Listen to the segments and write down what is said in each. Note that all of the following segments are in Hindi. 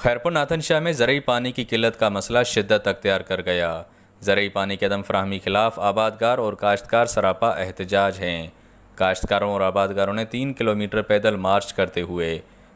खैरपुर नाथनशाह में ज़रूरी पानी की किल्लत का मसला शिद्दत अख्तियार कर गया। ज़रूरी पानी की अदम फराहमी खिलाफ आबादगार और काश्तकार सरापा एहतजाज हैं। काश्तकारों और आबादगारों ने 3 किलोमीटर पैदल मार्च करते हुए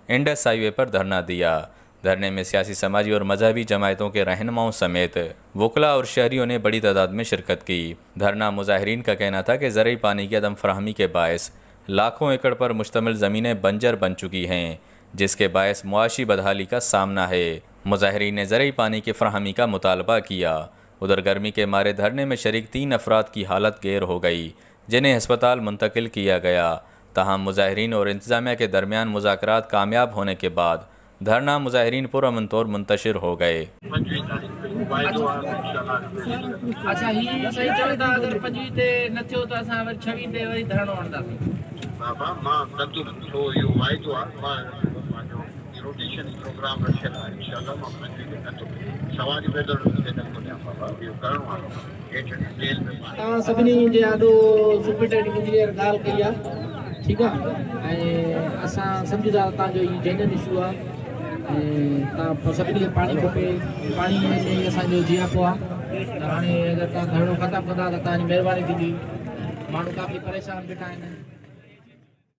इंडस हाईवे पर धरना दिया। धरने में सियासी, समाजी और मजहबी जमायतों के रहनुमाओं समेत वकला और शहरियों ने बड़ी तादाद में शिरकत की। धरना मुजाहिरीन का कहना था कि ज़रूरी पानी की अदम फराहमी के बायस लाखों एकड़ पर मुश्तमिल ज़मीनें बंजर बन चुकी हैं, जिसके बायस मुआशी बदहाली का सामना है। मुजाहिरीन ने ज़रूरी पानी की फराहमी का मुतालबा किया। उधर गर्मी के मारे धरने में शरीक 3 अफराद की हालत गैर हो गई, जिन्हें अस्पताल मुंतकिल किया गया। तहम मुजाहिरीन और इंतजामिया के दरमियान मुज़ाकरात कामयाब होने के बाद धरना मुजाहिरीन पुरअमन तौर मुंतशिर हो गए। अच्छा, ही सही चलो था, अगर 25 ते न थियो त असां वरी 26 ते वरी धरणो हणंदासीं। बाबा मां कंदुम तो यो वाइदो आहे, मां रोटेशन प्रोग्राम रखियल आहे। इंशाल्लाह मां 25 ते कंदुम। सवारी पैदल ते न कोन्हे बाबा, इहो करणो आहे। हेठि जेल में तव्हां सभिनी जे आॾो सुपरिटेंडिंग इंजीनियर ॻाल्हि कई आहे, ठीकु आहे। ऐं असां सम्झूं था तव्हांजो इहो जेन्युइन इशू आहे ऐं तव्हां सभिनी खे पाणी खपे, पाणी में ई असांजो जीअपो आहे। त हाणे अगरि तव्हां धरणो ख़तमु कंदा त तव्हांजी महिरबानी थींदी। माण्हू काफ़ी परेशान वेठा आहिनि।